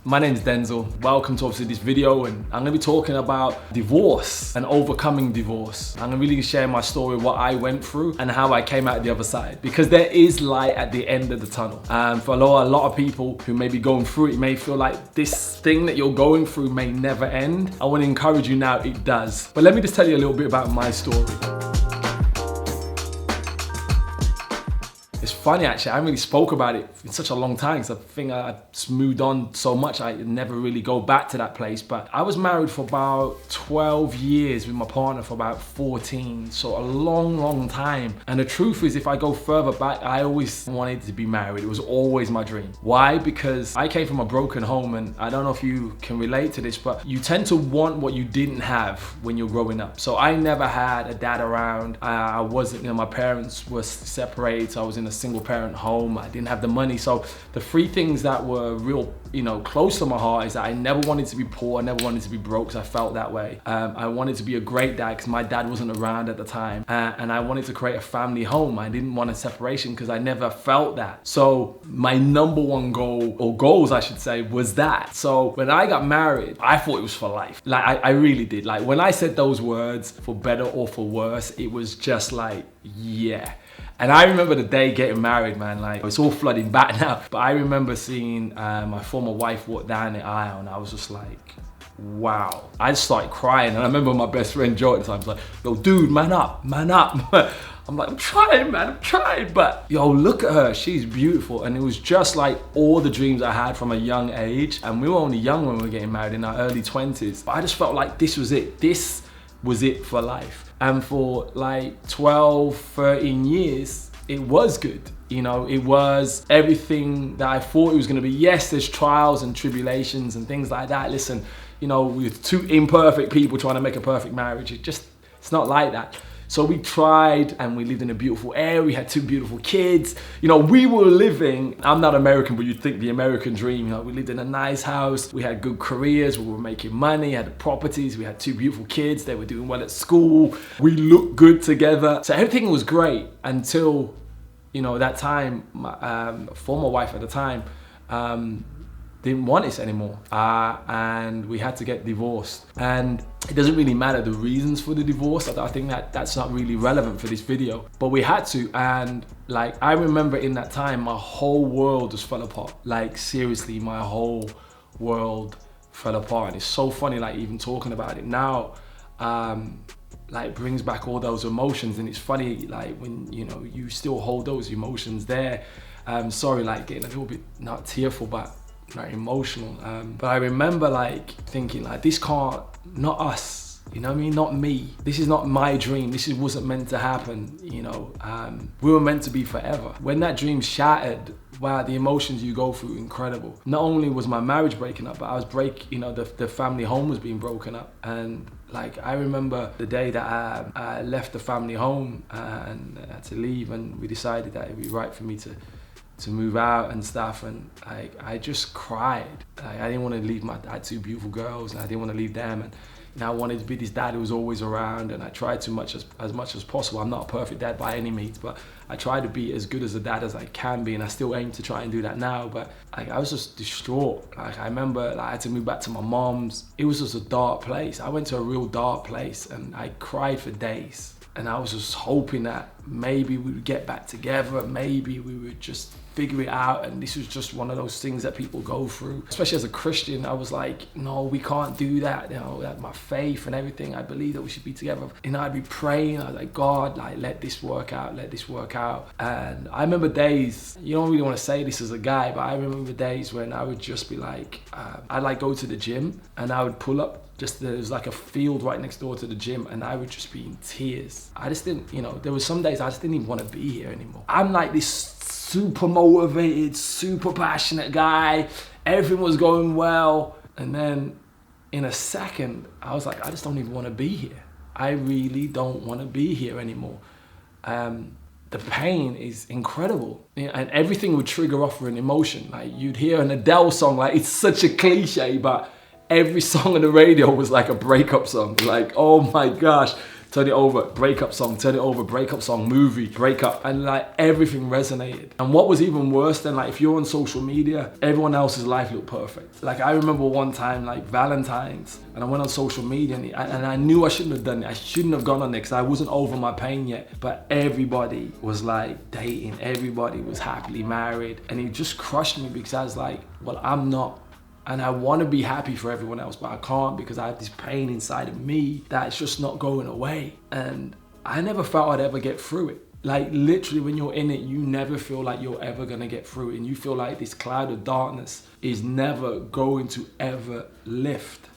My name's Denzil. Welcome to obviously this video, and I'm gonna be talking about divorce and overcoming divorce. I'm gonna really share my story, what I went through and how I came out the other side, because there is light at the end of the tunnel. For a lot of people who may be going through it, may feel like this thing that you're going through may never end. I want to encourage you now, it does. But let me just tell you a little bit about my story. It's funny actually, I haven't really spoke about it in such a long time because I think I moved on so much I never really go back to that place. But I was married for about 12 years with my partner for about 14, so a long time. And the truth is, if I go further back, I always wanted to be married. It was always my dream. Why? Because I came from a broken home, and I don't know if you can relate to this, but you tend to want what you didn't have when you're growing up. So I never had a dad around. I wasn't, my parents were separated, so I was in a single parent home. I didn't have the money. So the three things that were real, close to my heart is that I never wanted to be poor. I never wanted to be broke, because I felt that way. I wanted to be a great dad because my dad wasn't around at the time. And I wanted to create a family home. I didn't want a separation because I never felt that. So my number one goal, or goals I should say, was that. So when I got married, I thought it was for life. Like I really did. Like when I said those words, for better or for worse, it was just like, yeah. And I remember the day getting married, man, like it's all flooding back now. But I remember seeing my former wife walk down the aisle, and I was just like, wow. I just started crying. And I remember my best friend Joe at the time was like, yo, dude, man up, man up. I'm like, I'm trying, man, I'm trying. But yo, look at her, she's beautiful. And it was just like all the dreams I had from a young age. And we were only young when we were getting married, in our early 20s. But I just felt like this was it. This was it for life. And for like 12, 13 years, it was good. It was everything that I thought it was gonna be. Yes, there's trials and tribulations and things like that. Listen, with two imperfect people trying to make a perfect marriage, it's not like that. So we tried, and we lived in a beautiful area. We had two beautiful kids. We were living, I'm not American, but you'd think the American dream. We lived in a nice house. We had good careers. We were making money, had properties. We had two beautiful kids. They were doing well at school. We looked good together. So everything was great until, that time, my former wife at the time, didn't want us anymore, and we had to get divorced. And it doesn't really matter the reasons for the divorce. I think that's not really relevant for this video, but we had to. And like, I remember in that time, my whole world just fell apart. Like seriously, my whole world fell apart. And it's so funny, like even talking about it now, like brings back all those emotions. And it's funny, like when you still hold those emotions there. Sorry, like getting a little bit not tearful, but very emotional. But I remember like thinking like, this can't, not us, not me. This is not my dream. This wasn't meant to happen. We were meant to be forever. When that dream shattered, wow, the emotions you go through, incredible. Not only was my marriage breaking up, but I was the family home was being broken up. And like, I remember the day that I left the family home and had to leave, and we decided that it'd be right for me to move out and stuff, and I just cried. I didn't want to leave I had two beautiful girls, and I didn't want to leave them, and I wanted to be this dad who was always around, and I tried as much as possible. I'm not a perfect dad by any means, but I try to be as good as a dad as I can be, and I still aim to try and do that now. But I was just distraught. I remember I had to move back to my mom's. It was just a dark place. I went to a real dark place, and I cried for days. And I was just hoping that maybe we would get back together, maybe we would just figure it out. And this was just one of those things that people go through. Especially as a Christian, I was like, no, we can't do that. That my faith and everything, I believe that we should be together. I'd be praying, I was like, God, like, let this work out, let this work out. And I remember days, you don't really want to say this as a guy, but I remember days when I would just be like, I'd like go to the gym, and I would pull up. There was like a field right next door to the gym, and I would just be in tears. I just didn't, there was some days I just didn't even want to be here anymore. I'm like this super motivated, super passionate guy. Everything was going well. And then in a second, I was like, I just don't even want to be here. I really don't want to be here anymore. The pain is incredible. And everything would trigger off for an emotion. Like you'd hear an Adele song, like it's such a cliche, but every song on the radio was like a breakup song. Like, oh my gosh, turn it over, breakup song, turn it over, breakup song, movie, breakup, and like everything resonated. And what was even worse than, like, if you're on social media, everyone else's life looked perfect. Like I remember one time, like Valentine's, and I went on social media and I knew I shouldn't have done it. I shouldn't have gone on it because I wasn't over my pain yet. But everybody was like dating, everybody was happily married, and it just crushed me because I was like, well, I'm not. And I want to be happy for everyone else, but I can't because I have this pain inside of me that's just not going away. And I never felt I'd ever get through it. Like literally when you're in it, you never feel like you're ever gonna get through it. And you feel like this cloud of darkness is never going to ever lift.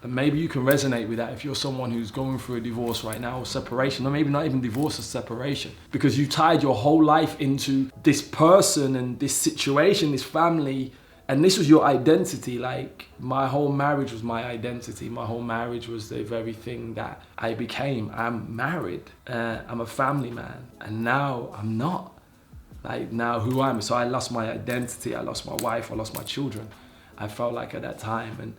And maybe you can resonate with that if you're someone who's going through a divorce right now, or separation, or maybe not even divorce or separation, because you tied your whole life into this person and this situation, this family, and this was your identity. Like my whole marriage was my identity. My whole marriage was the very thing that I became. I'm married, I'm a family man, and now I'm not. Like now who I am. So I lost my identity, I lost my wife, I lost my children. I felt like at that time, and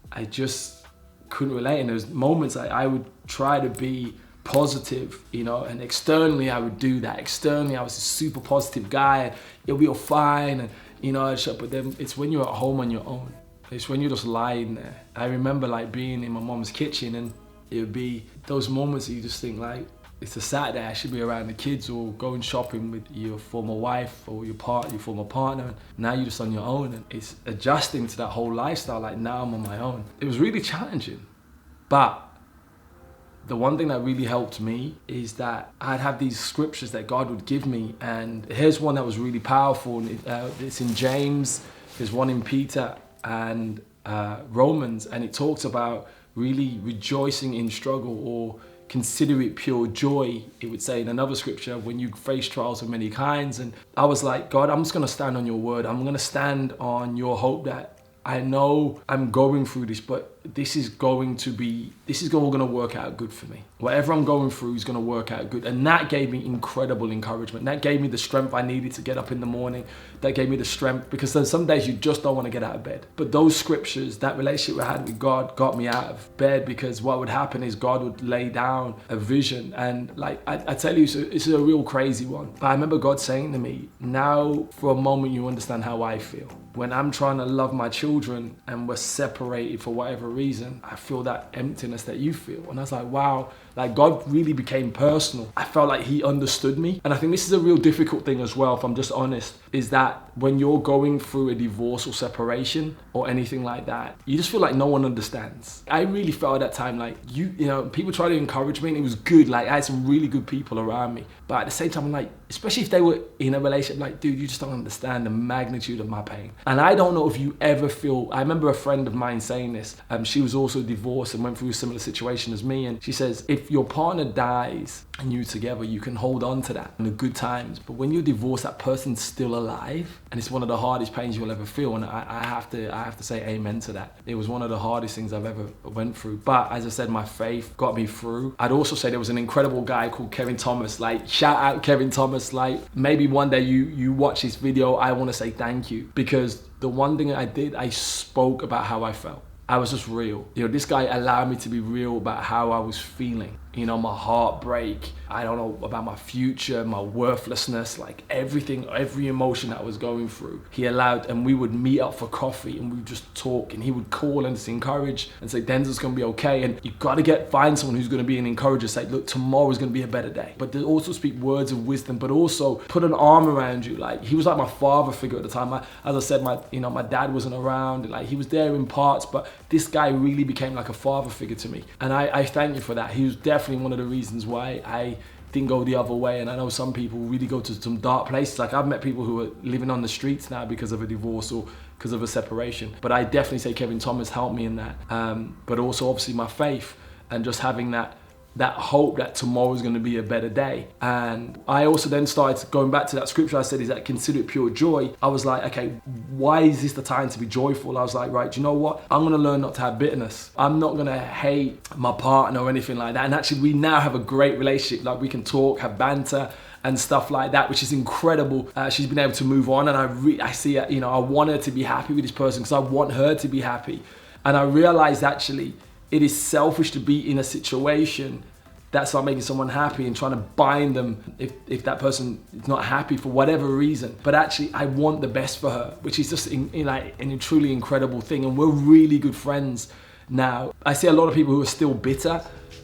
I just couldn't relate. And there was moments I would try to be positive, you know, and externally I would do that. Externally I was a super positive guy, and it'll be all fine, and you know, but then it's when you're at home on your own. It's when you're just lying there. I remember like being in my mom's kitchen, and it would be those moments that you just think like, it's a Saturday, I should be around the kids or going shopping with your former wife or your former partner. And now you're just on your own, and it's adjusting to that whole lifestyle. Like now I'm on my own. It was really challenging, but the one thing that really helped me is that I'd have these scriptures that God would give me. And here's one that was really powerful. It's in James, there's one in Peter and Romans, and it talks about really rejoicing in struggle, or consider it pure joy, it would say in another scripture, when you face trials of many kinds. And I was like, God, I'm just gonna stand on your word. I'm gonna stand on your hope that I know I'm going through this, but this is all gonna work out good for me. Whatever I'm going through is gonna work out good. And that gave me incredible encouragement. That gave me the strength I needed to get up in the morning. That gave me the strength, because then some days you just don't wanna get out of bed. But those scriptures, that relationship I had with God got me out of bed, because what would happen is God would lay down a vision. And like, I tell you, it's a real crazy one. But I remember God saying to me, now for a moment you understand how I feel. When I'm trying to love my children and we're separated for whatever reason, I feel that emptiness that you feel. And I was like, wow, like God really became personal. I felt like he understood me. And I think this is a real difficult thing as well, if I'm just honest, is that when you're going through a divorce or separation or anything like that, you just feel like no one understands. I really felt at that time like, you know, people try to encourage me, and it was good. Like I had some really good people around me. But at the same time, I'm like, especially if they were in a relationship, like, dude, you just don't understand the magnitude of my pain. And I don't know if you ever feel, I remember a friend of mine saying this, she was also divorced and went through a similar situation as me. And she says, if your partner dies and you're together, you can hold on to that in the good times. But when you're divorced, that person's still alive. And it's one of the hardest pains you'll ever feel. And I have to say amen to that. It was one of the hardest things I've ever went through. But as I said, my faith got me through. I'd also say there was an incredible guy called Kevin Thomas. Like, shout out Kevin Thomas. Like, maybe one day you watch this video, I want to say thank you, because the one thing I did, I spoke about how I felt. I was just real. You know, this guy allowed me to be real about how I was feeling. You know, my heartbreak, I don't know, about my future, my worthlessness, like everything, every emotion that I was going through. He allowed, and we would meet up for coffee and we would just talk, and he would call and just encourage and say, Denzil's gonna be okay. And you gotta find someone who's gonna be an encourager, say, look, tomorrow's gonna be a better day. But to also speak words of wisdom, but also put an arm around you. Like, he was like my father figure at the time. As I said, my dad wasn't around, like he was there in parts, but this guy really became like a father figure to me. And I thank you for that. He was definitely one of the reasons why I didn't go the other way. And I know some people really go to some dark places. Like, I've met people who are living on the streets now because of a divorce or because of a separation. But I definitely say Kevin Thomas helped me in that. But also obviously my faith, and just having that hope that tomorrow is going to be a better day. And I also then started going back to that scripture I said, is that consider it pure joy. I was like, okay, why is this the time to be joyful? I was like, right, do you know what? I'm going to learn not to have bitterness. I'm not going to hate my partner or anything like that. And actually, we now have a great relationship. Like, we can talk, have banter and stuff like that, which is incredible. She's been able to move on, and I see her, you know, I want her to be happy with this person because I want her to be happy. And I realized actually, it is selfish to be in a situation that's not making someone happy and trying to bind them if that person is not happy for whatever reason. But actually, I want the best for her, which is just like a truly incredible thing. And we're really good friends now. I see a lot of people who are still bitter,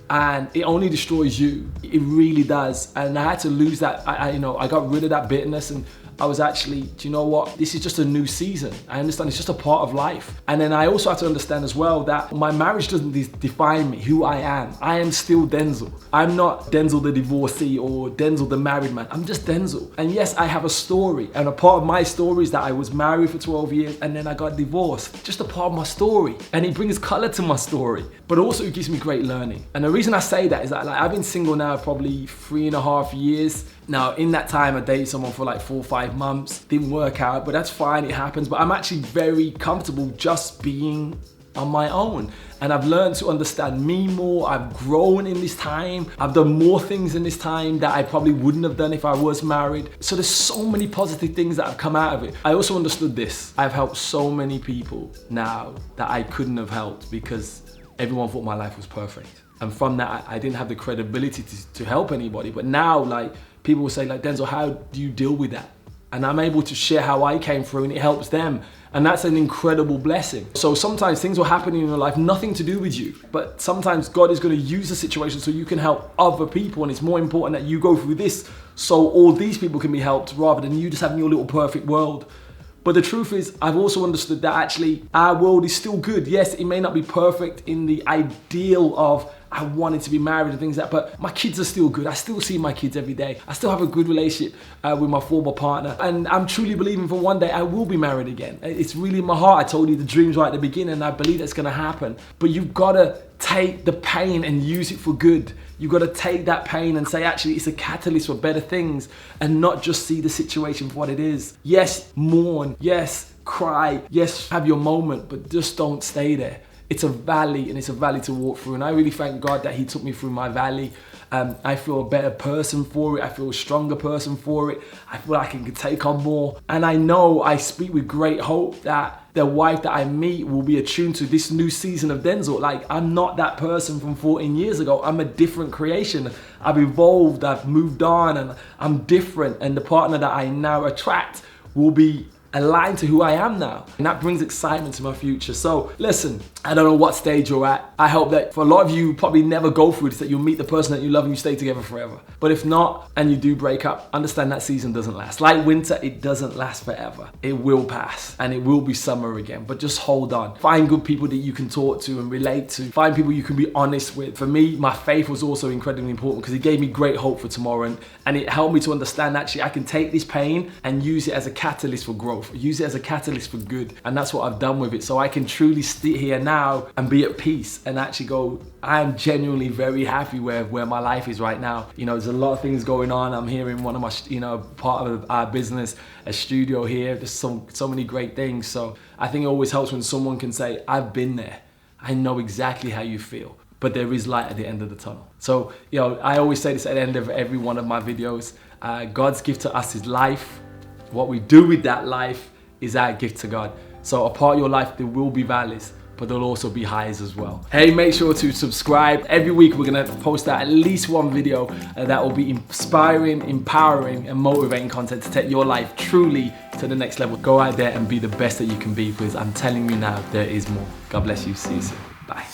and it only destroys you. It really does. And I had to lose that. I got rid of that bitterness, and I was actually, do you know what? This is just a new season. I understand it's just a part of life. And then I also have to understand as well that my marriage doesn't define me, who I am. I am still Denzil. I'm not Denzil the divorcee or Denzil the married man. I'm just Denzil. And yes, I have a story. And a part of my story is that I was married for 12 years and then I got divorced. Just a part of my story. And it brings color to my story. But also it gives me great learning. And the reason I say that is that I've been single now probably 3.5 years. Now, in that time, I dated someone for like 4 or 5 months. Didn't work out, but that's fine, it happens. But I'm actually very comfortable just being on my own. And I've learned to understand me more. I've grown in this time. I've done more things in this time that I probably wouldn't have done if I was married. So there's so many positive things that have come out of it. I also understood this. I've helped so many people now that I couldn't have helped because everyone thought my life was perfect. And from that, I didn't have the credibility to help anybody. But now, like, people will say, like, Denzil, how do you deal with that? And I'm able to share how I came through and it helps them. And that's an incredible blessing. So sometimes things will happen in your life, nothing to do with you. But sometimes God is going to use the situation so you can help other people. And it's more important that you go through this so all these people can be helped rather than you just having your little perfect world. But the truth is, I've also understood that actually our world is still good. Yes, it may not be perfect in the ideal of I wanted to be married and things like that, but my kids are still good. I still see my kids every day. I still have a good relationship with my former partner. And I'm truly believing for one day I will be married again. It's really in my heart. I told you the dreams right at the beginning and I believe that's gonna happen. But you've gotta take the pain and use it for good. You've gotta take that pain and say, actually, it's a catalyst for better things and not just see the situation for what it is. Yes, mourn. Yes, cry. Yes, have your moment, but just don't stay there. It's a valley and it's a valley to walk through. And I really thank God that He took me through my valley. I feel a better person for it. I feel a stronger person for it. I feel like I can take on more. And I know I speak with great hope that the wife that I meet will be attuned to this new season of Denzil. Like, I'm not that person from 14 years ago. I'm a different creation. I've evolved, I've moved on, and I'm different. And the partner that I now attract will be aligned to who I am now. And that brings excitement to my future. So listen, I don't know what stage you're at. I hope that for a lot of you probably never go through this, that you'll meet the person that you love and you stay together forever. But if not, and you do break up, understand that season doesn't last. Like winter, it doesn't last forever. It will pass and it will be summer again, but just hold on. Find good people that you can talk to and relate to. Find people you can be honest with. For me, my faith was also incredibly important because it gave me great hope for tomorrow and it helped me to understand actually I can take this pain and use it as a catalyst for growth. Use it as a catalyst for good, and that's what I've done with it. So I can truly sit here now and be at peace and actually go, I'm genuinely very happy where my life is right now. You know, there's a lot of things going on. I'm here in one of my, part of our business, a studio here. There's so many great things. So I think it always helps when someone can say, I've been there. I know exactly how you feel, but there is light at the end of the tunnel. So, I always say this at the end of every one of my videos. God's gift to us is life. What we do with that life is our gift to God. So a part of your life, there will be valleys, but there'll also be highs as well. Hey, make sure to subscribe. Every week we're gonna post out at least one video that will be inspiring, empowering, and motivating content to take your life truly to the next level. Go out there and be the best that you can be, because I'm telling you now, there is more. God bless you. See you soon. Bye.